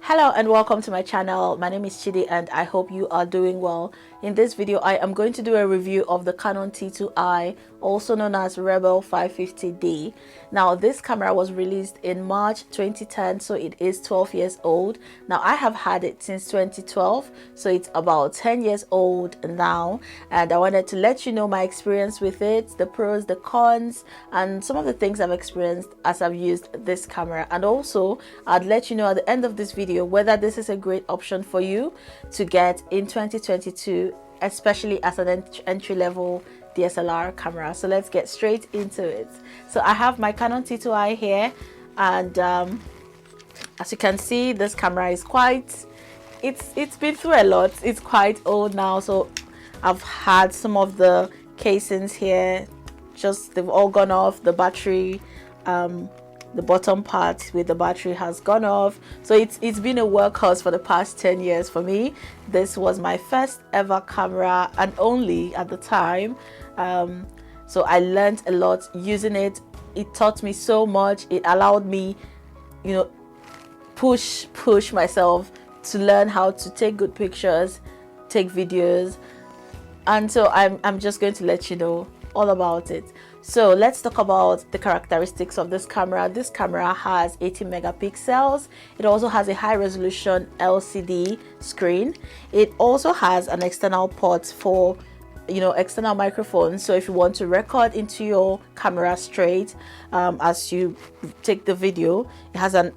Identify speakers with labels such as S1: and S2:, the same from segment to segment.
S1: Hello and welcome to my channel. My name is Chidi and I hope you are doing well. In this video I am going to do a review of the Canon T2I, also known as Rebel 550D. Now this camera was released in March 2010, so it is 12 years old. Now I have had it since 2012, so it's about 10 years old now, and I wanted to let you know my experience with it, the pros, the cons, and some of the things I've experienced as I've used this camera. And also I'd let you know at the end of this video whether this is a great option for you to get in 2022, especially as an entry-level DSLR camera. So let's get straight into it. So I have my Canon T2I here, and as you can see, this camera is it's been through a lot. It's quite old now, so I've had some of the casings here, they've all gone off. The battery, the bottom part with the battery has gone off, so it's been a workhorse for the past 10 years for me. This was my first ever camera and only at the time, so I learned a lot using it. It taught me so much. It allowed me, push myself to learn how to take good pictures, take videos, and so I'm just going to let you know all about it. So let's talk about the characteristics of this camera. This camera has 18 megapixels. It also has a high resolution LCD screen. It also has an external port for external microphone, so if you want to record into your camera straight as you take the video, it has a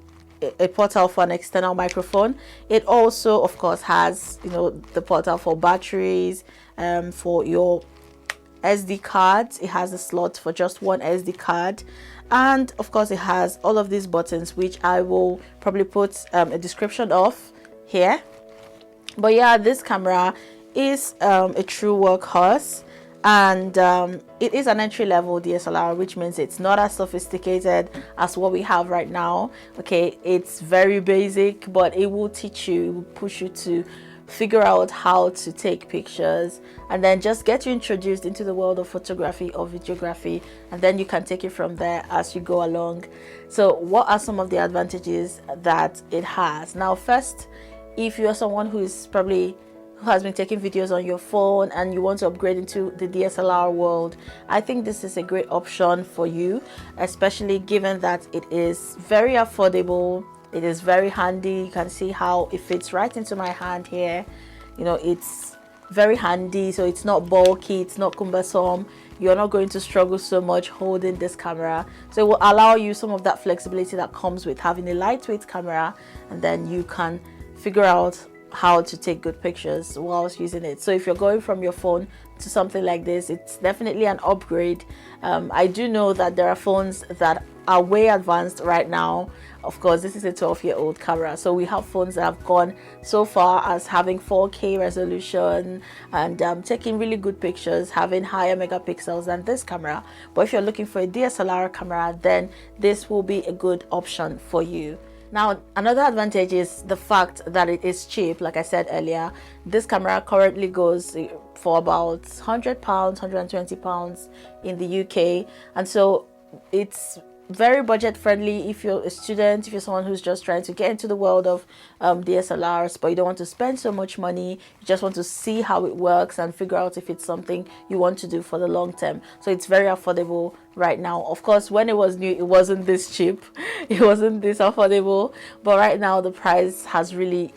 S1: portal for an external microphone. It also of course has the portal for batteries, for your SD cards. It has a slot for just one SD card, and of course it has all of these buttons, which I will probably put a description of here. But yeah, this camera is a true workhorse, and it is an entry-level DSLR, which means it's not as sophisticated as what we have right now. Okay, it's very basic, but it will teach you, it will push you to figure out how to take pictures, and then just get you introduced into the world of photography or videography, and then you can take it from there as you go along. So what are some of the advantages that it has? Now first, if you're someone who has been taking videos on your phone and you want to upgrade into the DSLR world, I think this is a great option for you, especially given that it is very affordable. It is very handy. You can see how it fits right into my hand here. It's very handy, so it's not bulky, it's not cumbersome. You're not going to struggle so much holding this camera, so it will allow you some of that flexibility that comes with having a lightweight camera, and then you can figure out how to take good pictures whilst using it. So if you're going from your phone to something like this, it's definitely an upgrade. I do know that there are phones that are way advanced right now. Of course, this is a 12-year-old camera, so we have phones that have gone so far as having 4K resolution and taking really good pictures, having higher megapixels than this camera. But if you're looking for a DSLR camera, then this will be a good option for you. Now, another advantage is the fact that it is cheap. Like I said earlier, this camera currently goes for about £100, £120 in the UK, and so it's very budget friendly if you're a student, if you're someone who's just trying to get into the world of DSLRs, but you don't want to spend so much money. You just want to see how it works and figure out if it's something you want to do for the long term. So it's very affordable right now. Of course, when it was new, it wasn't this cheap. It wasn't this affordable, but right now the price has really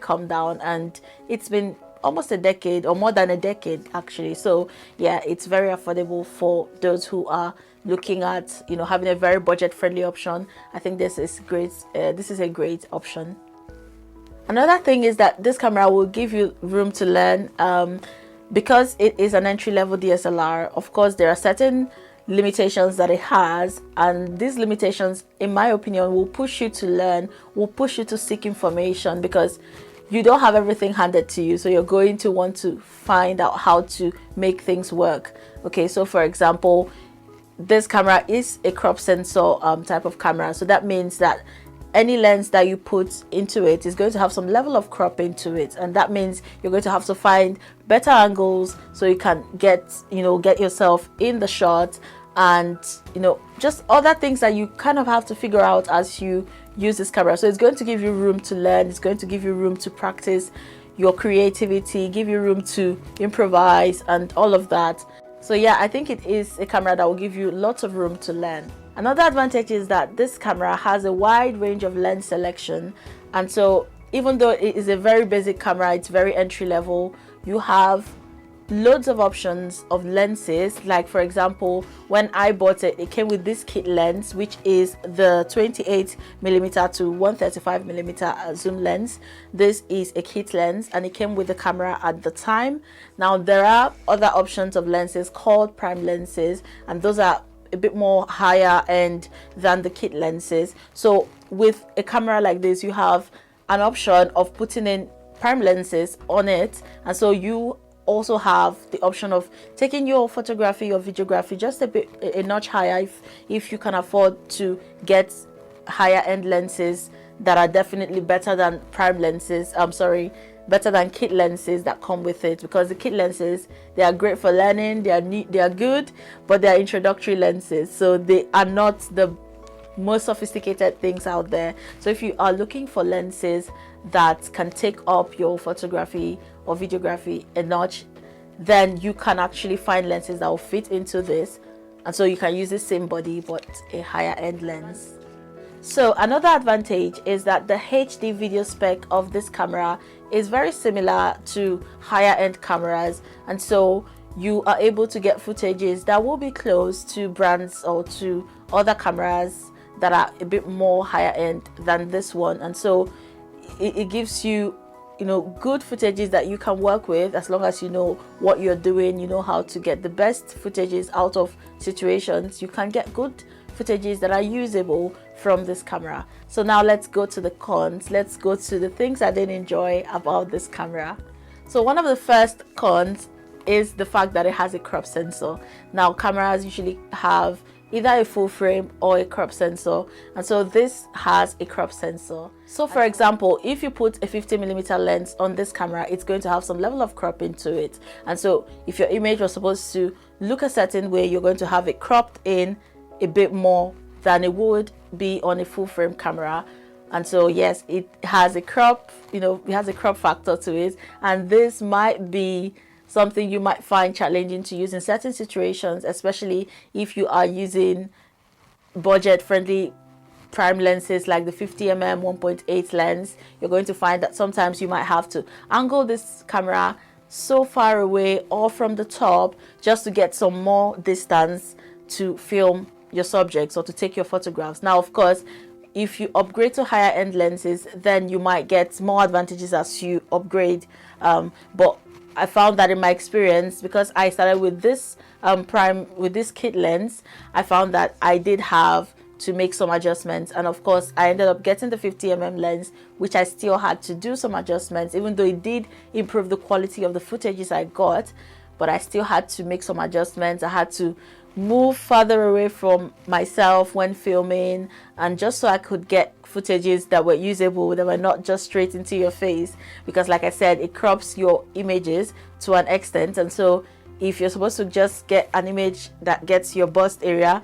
S1: come down, and it's been almost a decade, or more than a decade actually. So yeah, it's very affordable for those who are looking at having a very budget friendly option. I think this is great. This is a great option. Another thing is that this camera will give you room to learn, because it is an entry-level DSLR. Of course, there are certain limitations that it has, and these limitations, in my opinion, will push you to learn, will push you to seek information, because you don't have everything handed to you, so you're going to want to find out how to make things work. Okay, so for example, this camera is a crop sensor type of camera, so that means that any lens that you put into it is going to have some level of cropping to it, and that means you're going to have to find better angles so you can get yourself in the shot, and just other things that you kind of have to figure out as you use this camera. So it's going to give you room to learn, it's going to give you room to practice your creativity, give you room to improvise and all of that. So yeah, I think it is a camera that will give you lots of room to learn. Another advantage is that this camera has a wide range of lens selection, and so even though it is a very basic camera, it's very entry level, you have loads of options of lenses. Like for example, when I bought it, it came with this kit lens, which is the 28mm to 135mm zoom lens. This is a kit lens and it came with the camera at the time. Now there are other options of lenses called prime lenses, and those are a bit more higher end than the kit lenses. So with a camera like this, you have an option of putting in prime lenses on it, and so you also have the option of taking your photography or videography just a notch higher if you can afford to get higher end lenses that are definitely better than prime lenses. Better than kit lenses that come with it, because the kit lenses, they are great for learning, they are good, but they are introductory lenses, so they are not the most sophisticated things out there. So if you are looking for lenses that can take up your photography or videography a notch, then you can actually find lenses that will fit into this, and so you can use the same body but a higher end lens. So another advantage is that the HD video spec of this camera is very similar to higher end cameras, and so you are able to get footages that will be close to brands or to other cameras that are a bit more higher end than this one. And so it gives you, good footages that you can work with as long as you know what you're doing, you know how to get the best footages out of situations. You can get good footages that are usable from this camera. So now let's go to the cons. Let's go to the things I didn't enjoy about this camera. So one of the first cons is the fact that it has a crop sensor. Now cameras usually have either a full frame or a crop sensor, and so this has a crop sensor. So for example, if you put a 50mm lens on this camera, it's going to have some level of cropping to it, and so if your image was supposed to look a certain way, you're going to have it cropped in a bit more than it would be on a full frame camera. And so yes, it has a crop, it has a crop factor to it, and this might be something you might find challenging to use in certain situations, especially if you are using budget-friendly prime lenses like the 50mm 1.8 lens. You're going to find that sometimes you might have to angle this camera so far away or from the top just to get some more distance to film your subjects or to take your photographs. Now, of course, if you upgrade to higher end lenses, then you might get more advantages as you upgrade, but I found that in my experience, because I started with this this kit lens, I found that I did have to make some adjustments, and of course I ended up getting the 50mm lens, which I still had to do some adjustments, even though it did improve the quality of the footages I got, but I still had to make some adjustments. I had to move further away from myself when filming, and just so I could get footages that were usable, that were not just straight into your face, because like I said, it crops your images to an extent, and so if you're supposed to just get an image that gets your bust area,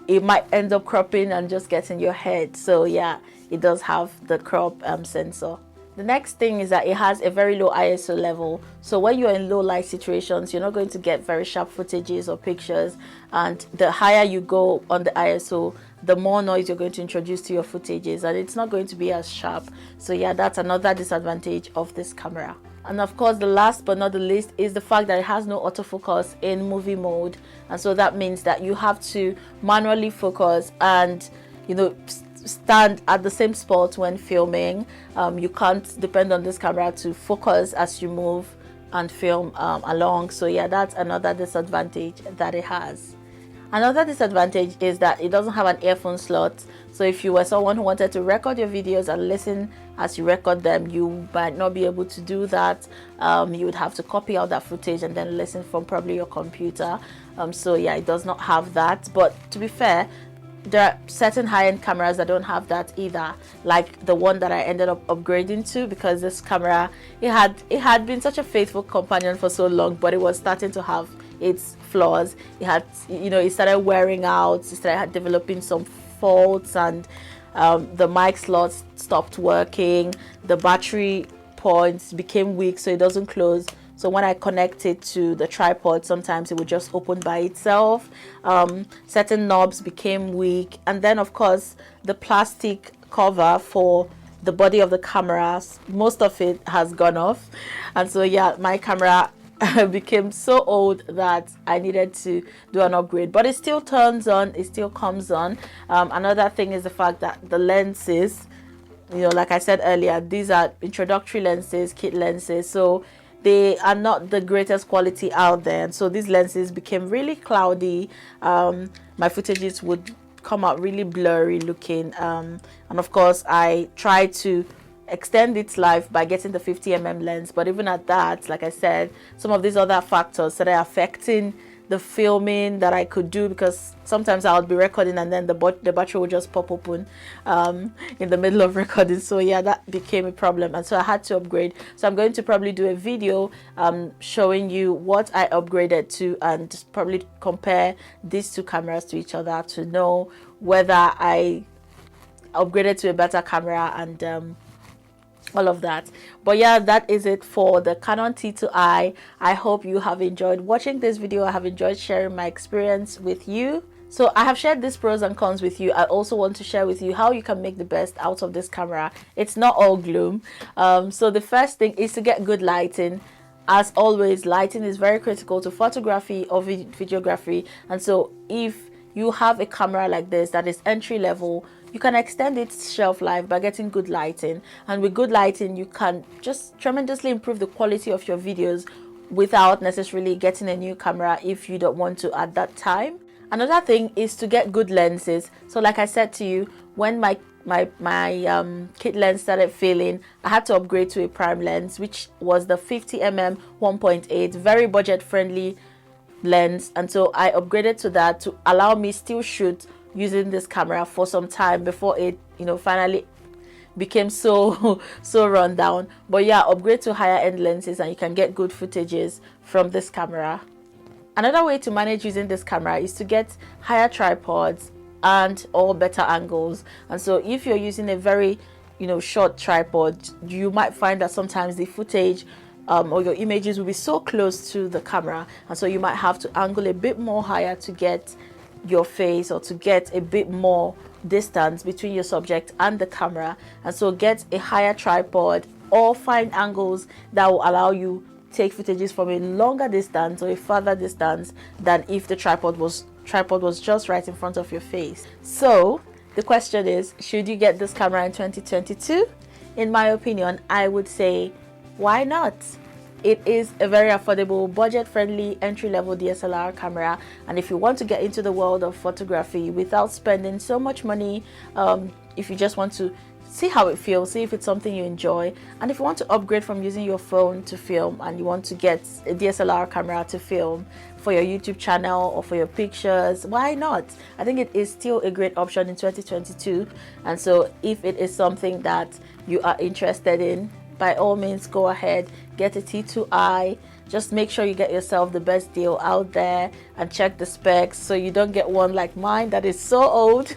S1: it might end up cropping and just getting your head. So yeah, it does have the crop sensor. The next thing is that it has a very low ISO level. So when you're in low light situations, you're not going to get very sharp footages or pictures. And the higher you go on the ISO, the more noise you're going to introduce to your footages, and it's not going to be as sharp. So yeah, that's another disadvantage of this camera. And of course, the last but not the least is the fact that it has no autofocus in movie mode. And so that means that you have to manually focus and, stand at the same spot when filming. You can't depend on this camera to focus as you move and film along. So yeah, that's another disadvantage that it has. Another disadvantage is that it doesn't have an earphone slot. So if you were someone who wanted to record your videos and listen as you record them, you might not be able to do that. You would have to copy out that footage and then listen from probably your computer. So yeah, it does not have that. But to be fair, there are certain high-end cameras that don't have that either, like the one that I ended up upgrading to, because this camera, it had been such a faithful companion for so long, but it was starting to have its flaws. It had, it started wearing out, it started developing some faults, and the mic slots stopped working, the battery points became weak, so it doesn't close. So when I connect it to the tripod, sometimes it would just open by itself. Certain knobs became weak. And then, of course, the plastic cover for the body of the cameras, most of it has gone off. And so, yeah, my camera became so old that I needed to do an upgrade. But it still turns on, it still comes on. Another thing is the fact that the lenses, you know, like I said earlier, these are introductory lenses, kit lenses. So they are not the greatest quality out there, and so these lenses became really cloudy. My footages would come out really blurry looking, and of course I tried to extend its life by getting the 50mm lens, but even at that, like I said, some of these other factors started affecting the filming that I could do, because sometimes I would be recording and then the battery would just pop open in the middle of recording. So yeah, that became a problem, and so I had to upgrade. So I'm going to probably do a video showing you what I upgraded to, and probably compare these two cameras to each other to know whether I upgraded to a better camera and all of that. But yeah, that is it for the Canon T2i. I hope you have enjoyed watching this video. I have enjoyed sharing my experience with you. So I have shared these pros and cons with you. I also want to share with you how you can make the best out of this camera. It's not all gloom. So the first thing is to get good lighting. As always, lighting is very critical to photography or videography. And so if you have a camera like this that is entry level, you can extend its shelf life by getting good lighting. And with good lighting, you can just tremendously improve the quality of your videos without necessarily getting a new camera if you don't want to at that time. Another thing is to get good lenses. So like I said to you, when my kit lens started failing, I had to upgrade to a prime lens, which was the 50mm 1.8, very budget friendly lens. And so I upgraded to that to allow me still shoot using this camera for some time before it, you know, finally became so run down. But yeah, upgrade to higher end lenses and you can get good footages from this camera. Another way to manage using this camera is to get higher tripods and or better angles. And so if you're using a very, you know, short tripod, you might find that sometimes the footage or your images will be so close to the camera, and so you might have to angle a bit more higher to get your face, or to get a bit more distance between your subject and the camera. And so get a higher tripod or find angles that will allow you take footages from a longer distance or a further distance than if the tripod was just right in front of your face. So the question is, should you get this camera in 2022? In my opinion, I would say, why not? It is a very affordable, budget-friendly, entry-level DSLR camera, and if you want to get into the world of photography without spending so much money, if you just want to see how it feels, see if it's something you enjoy, and if you want to upgrade from using your phone to film and you want to get a DSLR camera to film for your YouTube channel or for your pictures, why not? I think it is still a great option in 2022. And so if it is something that you are interested in, by all means go ahead, get a T2i. Just make sure you get yourself the best deal out there and check the specs so you don't get one like mine that is so old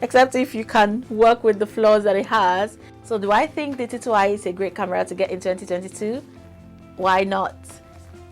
S1: except if you can work with the flaws that it has. So do I think the T2i is a great camera to get in 2022? Why not?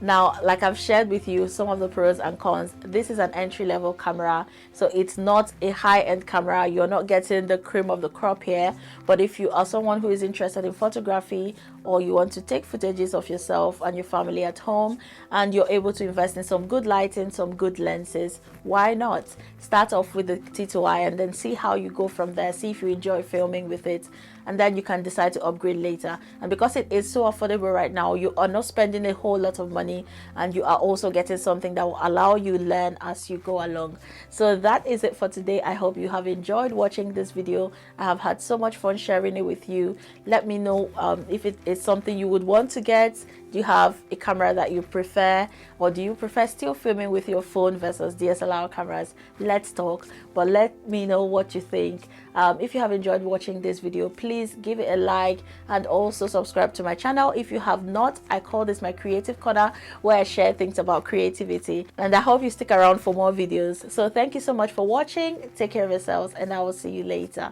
S1: Now, like I've shared with you some of the pros and cons, this is an entry-level camera, so it's not a high-end camera. You're not getting the cream of the crop here. But if you are someone who is interested in photography, or you want to take footages of yourself and your family at home, and you're able to invest in some good lighting, some good lenses, why not? Start off with the T2i and then see how you go from there. See if you enjoy filming with it, and then you can decide to upgrade later. And because it is so affordable right now, you are not spending a whole lot of money, and you are also getting something that will allow you learn as you go along. So that is it for today. I hope you have enjoyed watching this video. I have had so much fun sharing it with you. Let me know if it is something you would want to get. Do you have a camera that you prefer, or do you prefer still filming with your phone versus DSLR cameras? Let's talk, but let me know what you think. If you have enjoyed watching this video, please give it a like and also subscribe to my channel if you have not. I call this my creative corner, where I share things about creativity, and I hope you stick around for more videos. So thank you so much for watching. Take care of yourselves, and I will see you later.